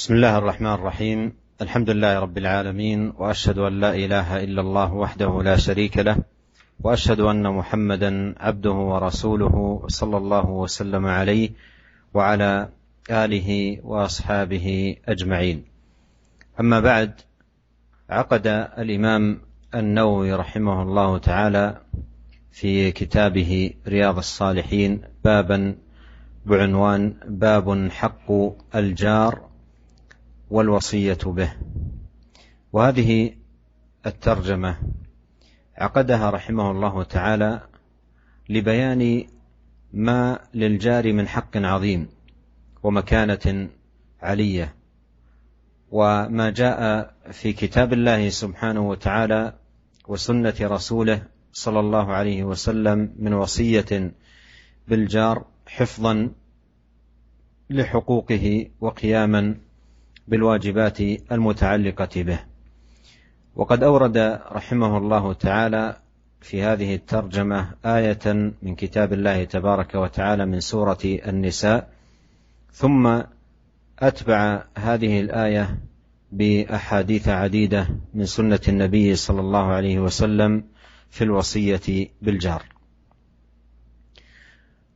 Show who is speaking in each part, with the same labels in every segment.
Speaker 1: بسم الله الرحمن الرحيم. الحمد لله رب العالمين، وأشهد أن لا إله إلا الله وحده لا شريك له، وأشهد أن محمدا عبده ورسوله صلى الله وسلم عليه وعلى آله وأصحابه أجمعين. أما بعد، عقد الإمام النووي رحمه الله تعالى في كتابه رياض الصالحين بابا بعنوان باب حق الجار والوصية به، وهذه الترجمة عقدها رحمه الله تعالى لبيان ما للجار من حق عظيم ومكانة علية، وما جاء في كتاب الله سبحانه وتعالى وسنة رسوله صلى الله عليه وسلم من وصية بالجار حفظا لحقوقه وقياما بالواجبات المتعلقة به. وقد أورد رحمه الله تعالى في هذه الترجمة آية من كتاب الله تبارك وتعالى من سورة النساء، ثم أتبع هذه الآية بأحاديث عديدة من سنة النبي صلى الله عليه وسلم في الوصية بالجار.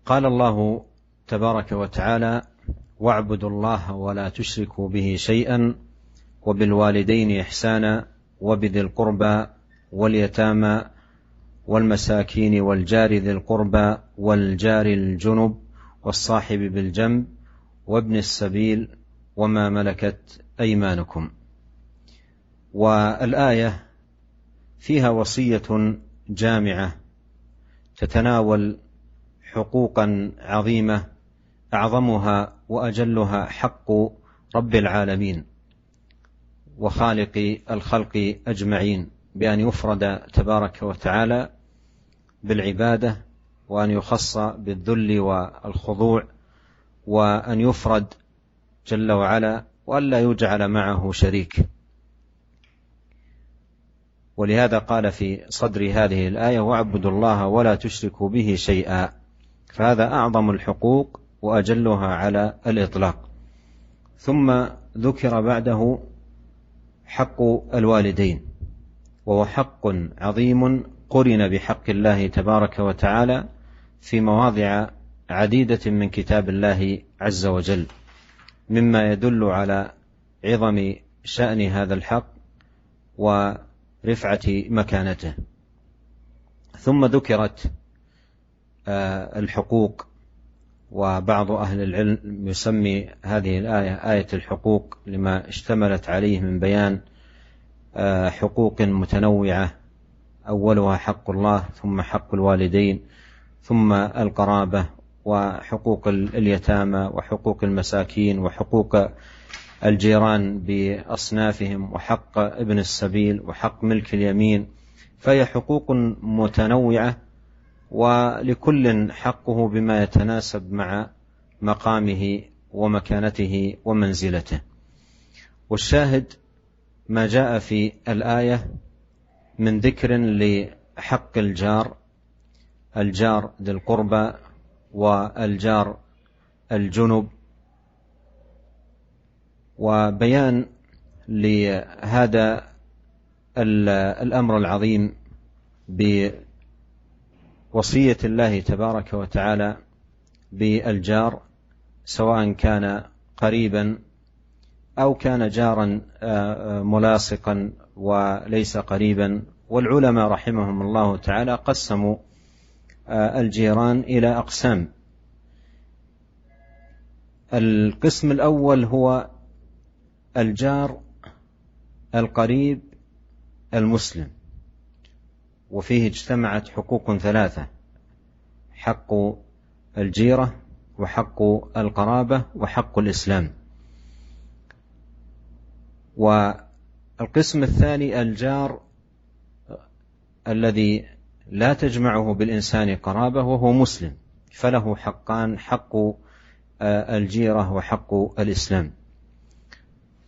Speaker 1: قال الله تبارك وتعالى: واعبدوا الله ولا تشركوا به شيئا وبالوالدين إحسانا وبذي القربى واليتامى والمساكين والجار ذي القربى والجار الجنب والصاحب بالجنب وابن السبيل وما ملكت أيمانكم. والآية فيها وصية جامعة تتناول حقوقا عظيمة، أعظمها وأجلها حق رب العالمين وخالق الخلق أجمعين، بأن يفرد تبارك وتعالى بالعبادة، وأن يخص بالذل والخضوع، وأن يفرد جل وعلا، وأن لا يجعل معه شريك. ولهذا قال في صدر هذه الآية: واعبدوا الله ولا تشركوا به شيئا، فهذا أعظم الحقوق وأجلها على الإطلاق. ثم ذكر بعده حق الوالدين، وهو حق عظيم قرن بحق الله تبارك وتعالى في مواضع عديدة من كتاب الله عز وجل، مما يدل على عظم شأن هذا الحق ورفعة مكانته. ثم ذكرت الحقوق، وبعض أهل العلم يسمي هذه الآية آية الحقوق لما اشتملت عليه من بيان حقوق متنوعة، أولها حق الله، ثم حق الوالدين، ثم القرابة، وحقوق اليتامى، وحقوق المساكين، وحقوق الجيران بأصنافهم، وحق ابن السبيل، وحق ملك اليمين. فهي حقوق متنوعة، ولكل حقه بما يتناسب مع مقامه ومكانته ومنزلته. والشاهد ما جاء في الآية من ذكر لحق الجار ذي القربى والجار الجنب، وبيان لهذا الأمر العظيم بوصية الله تبارك وتعالى بالجار، سواء كان قريبا أو كان جارا ملاصقا وليس قريبا. والعلماء رحمهم الله تعالى قسموا الجيران إلى أقسام. القسم الأول هو الجار القريب المسلم، وفيه اجتمعت حقوق ثلاثة: حق الجيرة، وحق القرابة، وحق الإسلام. والقسم الثاني الجار الذي لا تجمعه بالإنسان قرابة وهو مسلم، فله حقان: حق الجيرة وحق الإسلام.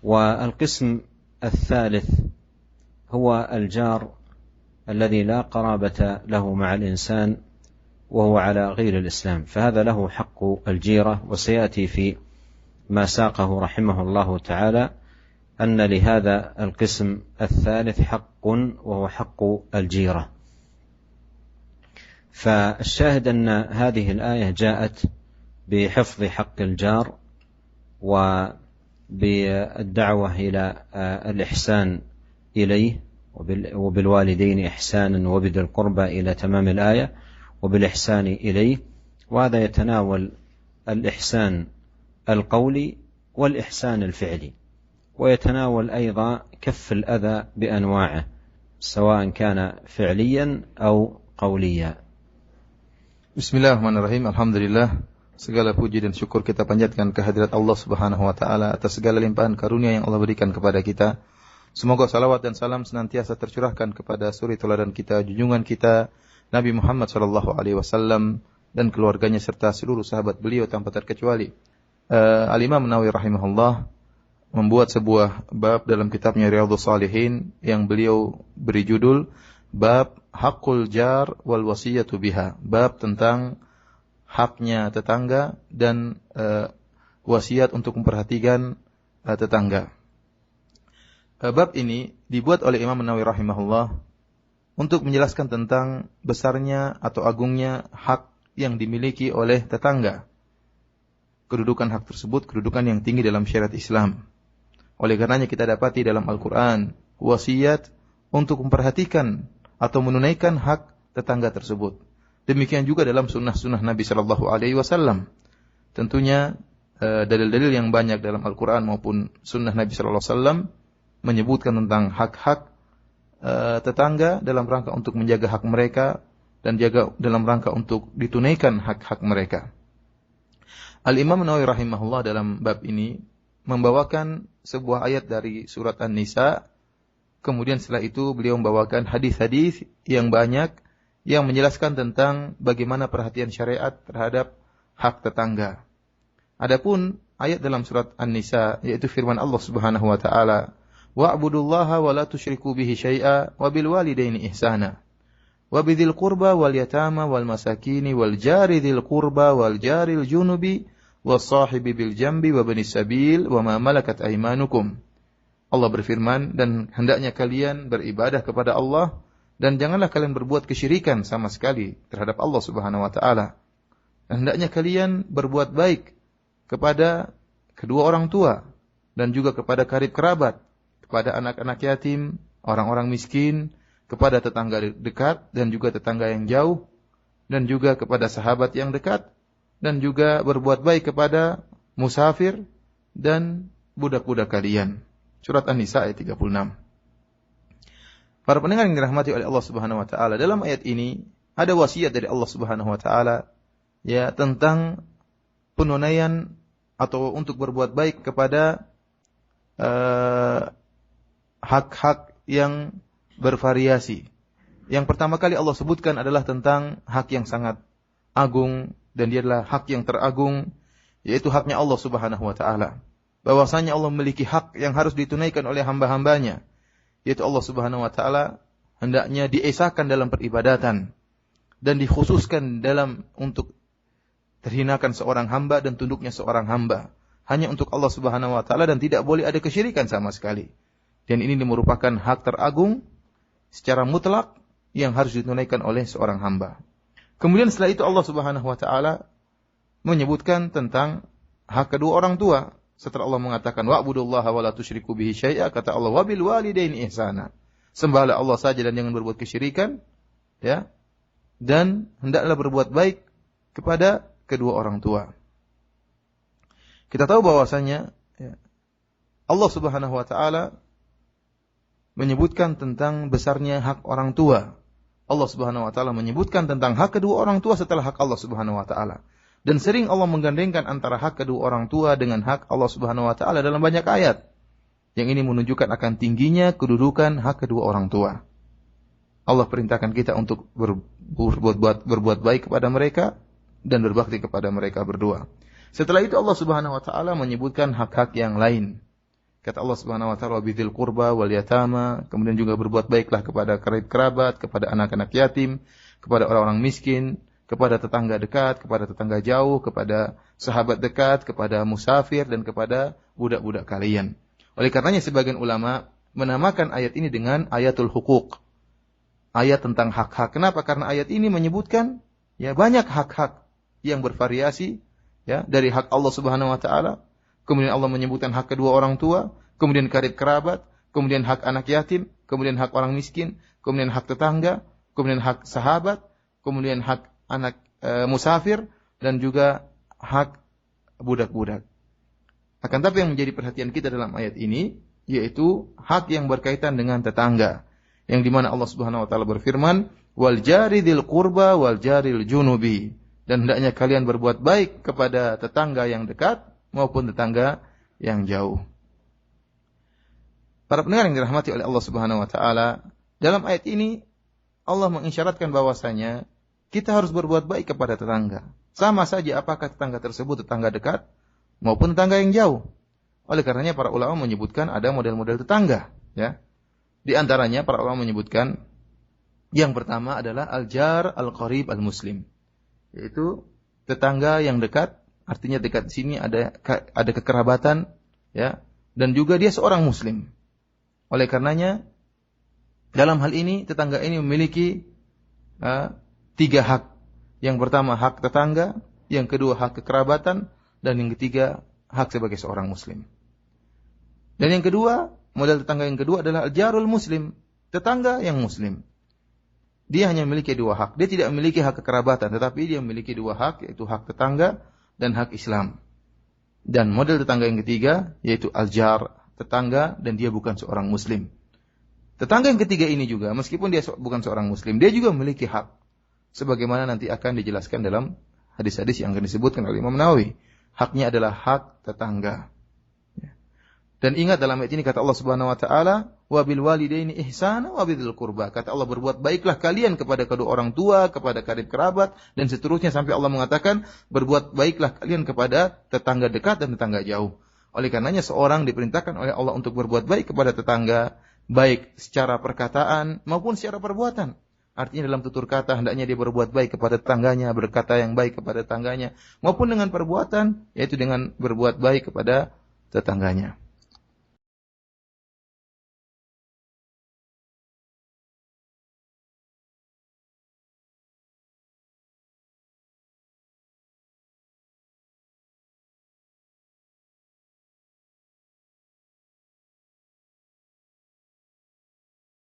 Speaker 1: والقسم الثالث هو الجار الذي لا قرابة له مع الإنسان وهو على غير الإسلام، فهذا له حق الجيرة، وسيأتي في ما ساقه رحمه الله تعالى أن لهذا القسم الثالث حق وهو حق الجيرة. فالشاهد أن هذه الآية جاءت بحفظ حق الجار وبالدعوة إلى الإحسان إليه وبالوالدين إحسانا وبذي القربى إلى تمام الآية وبالإحسان إليه، وهذا يتناول الإحسان القولي والإحسان الفعلي، ويتناول أيضا كف الأذى بأنواعه سواء كان فعليا أو قوليا.
Speaker 2: Bismillahirrahmanirrahim. Alhamdulillah, segala puji dan syukur kita panjatkan kehadirat Allah Subhanahu wa taala atas segala limpahan karunia yang Allah berikan kepada kita. Semoga salawat dan salam senantiasa tercurahkan kepada suri teladan kita, junjungan kita Nabi Muhammad sallallahu alaihi wasallam dan keluarganya serta seluruh sahabat beliau tanpa terkecuali. Al-Imam Nawawi rahimahullah membuat sebuah bab dalam kitabnya Riyadhus Shalihin yang beliau beri judul Bab Haqqul Jar wal Wasiyatu Biha, bab tentang haknya tetangga dan wasiat untuk memperhatikan tetangga. Bab ini dibuat oleh Imam Nawawi rahimahullah untuk menjelaskan tentang besarnya atau agungnya hak yang dimiliki oleh tetangga. Kedudukan hak tersebut kedudukan yang tinggi dalam syariat Islam. Oleh karenanya kita dapati dalam Al-Quran wasiat untuk memperhatikan atau menunaikan hak tetangga tersebut. Demikian juga dalam sunnah-sunnah Nabi Sallallahu Alaihi Wasallam. Tentunya dalil-dalil yang banyak dalam Al-Quran maupun sunnah Nabi Sallallahu Alaihi Wasallam menyebutkan tentang hak-hak tetangga dalam rangka untuk menjaga hak mereka dan jaga dalam rangka untuk ditunaikan hak-hak mereka. Al-Imam Nawawi rahimahullah dalam bab ini membawakan sebuah ayat dari surat An-Nisa. Kemudian setelah itu beliau membawakan hadis-hadis yang banyak yang menjelaskan tentang bagaimana perhatian syariat terhadap hak tetangga. Adapun ayat dalam surat An-Nisa yaitu firman Allah Subhanahu wa taala, "Wa'budullaha wa la tusyriku bihi syai'a wa bil walidaini ihsana wa bidzil qurba wal yatama wal masakini wal jari dzil qurba wal jaril junubi was sahibi bil jambi wa banis sabil wa ma malakat aymanukum." Allah berfirman, dan hendaknya kalian beribadah kepada Allah dan janganlah kalian berbuat kesyirikan sama sekali terhadap Allah Subhanahu wa taala. Dan hendaknya kalian berbuat baik kepada kedua orang tua dan juga kepada karib kerabat, kepada anak-anak yatim, orang-orang miskin, kepada tetangga dekat dan juga tetangga yang jauh, dan juga kepada sahabat yang dekat, dan juga berbuat baik kepada musafir dan budak-budak kalian. Surat An-Nisa ayat 36. Para pendengar yang dirahmati oleh Allah Subhanahu wa taala, dalam ayat ini ada wasiat dari Allah Subhanahu wa taala ya tentang penunaian atau untuk berbuat baik kepada hak-hak yang bervariasi. Yang pertama kali Allah sebutkan adalah tentang hak yang sangat agung, dan dia adalah hak yang teragung, yaitu haknya Allah Subhanahu wa taala. Bahwasanya Allah memiliki hak yang harus ditunaikan oleh hamba-hambanya, yaitu Allah Subhanahu wa taala hendaknya diesakan dalam peribadatan dan dikhususkan dalam untuk terhinakan seorang hamba dan tunduknya seorang hamba hanya untuk Allah Subhanahu wa taala, dan tidak boleh ada kesyirikan sama sekali. Dan ini merupakan hak teragung secara mutlak yang harus ditunaikan oleh seorang hamba. Kemudian setelah itu Allah Subhanahu wa taala menyebutkan tentang hak kedua orang tua. Setelah Allah mengatakan wa'budullaha wa la tusyriku bihi syai'a, kata Allah wa bil walidaini ihsana. Sembahlah Allah saja dan jangan berbuat kesyirikan, ya. Dan hendaklah berbuat baik kepada kedua orang tua. Kita tahu bahwasanya ya, Allah Subhanahu wa taala menyebutkan tentang besarnya hak orang tua. Allah Subhanahu wa taala menyebutkan tentang hak kedua orang tua setelah hak Allah Subhanahu wa taala. Dan sering Allah menggandengkan antara hak kedua orang tua dengan hak Allah Subhanahu wa taala dalam banyak ayat. Yang ini menunjukkan akan tingginya kedudukan hak kedua orang tua. Allah perintahkan kita untuk berbuat baik kepada mereka dan berbakti kepada mereka berdua. Setelah itu Allah Subhanahu wa taala menyebutkan hak-hak yang lain. Kata Allah Subhanahu wa taala bidzil qurba wal yatama, kemudian juga berbuat baiklah kepada karib kerabat, kepada anak-anak yatim, kepada orang-orang miskin, kepada tetangga dekat, kepada tetangga jauh, kepada sahabat dekat, kepada musafir, dan kepada budak-budak kalian. Oleh karenanya sebagian ulama menamakan ayat ini dengan ayatul hukuk. Ayat tentang hak-hak. Kenapa? Karena ayat ini menyebutkan ya banyak hak-hak yang bervariasi ya dari hak Allah Subhanahu wa taala. Kemudian Allah menyebutkan hak kedua orang tua, kemudian karib kerabat, kemudian hak anak yatim, kemudian hak orang miskin, kemudian hak tetangga, kemudian hak sahabat, kemudian hak anak musafir, dan juga hak budak-budak. Akan tapi yang menjadi perhatian kita dalam ayat ini yaitu hak yang berkaitan dengan tetangga, yang dimana Allah Subhanahu wa taala berfirman, wal jari dzil qurba wal jaril junubi, dan hendaknya kalian berbuat baik kepada tetangga yang dekat maupun tetangga yang jauh. Para pendengar yang dirahmati oleh Allah Subhanahu wa taala, dalam ayat ini Allah mengisyaratkan bahwasanya kita harus berbuat baik kepada tetangga. Sama saja apakah tetangga tersebut tetangga dekat maupun tetangga yang jauh. Oleh karenanya para ulama menyebutkan ada model-model tetangga, ya. Di antaranya para ulama menyebutkan yang pertama adalah al-jar al-qarib al-muslim, yaitu tetangga yang dekat, artinya dekat di sini ada kekerabatan, ya, dan juga dia seorang muslim. Oleh karenanya dalam hal ini tetangga ini memiliki 3 hak. Yang pertama hak tetangga, yang kedua hak kekerabatan, dan yang ketiga hak sebagai seorang muslim. Dan yang kedua, model tetangga yang kedua adalah al-jarul muslim, tetangga yang muslim. Dia hanya memiliki 2 hak. Dia tidak memiliki hak kekerabatan, tetapi dia memiliki 2 hak, yaitu hak tetangga dan hak Islam. Dan model tetangga yang ketiga yaitu al-jar, tetangga dan dia bukan seorang muslim. Tetangga yang ketiga ini juga, meskipun dia bukan seorang muslim, dia juga memiliki hak. Sebagaimana nanti akan dijelaskan dalam hadis-hadis yang akan disebutkan oleh Imam Nawawi. Haknya adalah hak tetangga. Dan ingat dalam ayat ini kata Allah Subhanahu wa taala, wa bil walidaini ihsana wa bidzil qurba. Kata Allah, berbuat baiklah kalian kepada kedua orang tua, kepada karib kerabat, dan seterusnya sampai Allah mengatakan berbuat baiklah kalian kepada tetangga dekat dan tetangga jauh. Oleh karenanya seorang diperintahkan oleh Allah untuk berbuat baik kepada tetangga, baik secara perkataan maupun secara perbuatan. Artinya dalam tutur kata hendaknya dia berbuat baik kepada tetangganya, berkata yang baik kepada tetangganya, maupun dengan perbuatan, yaitu dengan berbuat baik kepada tetangganya.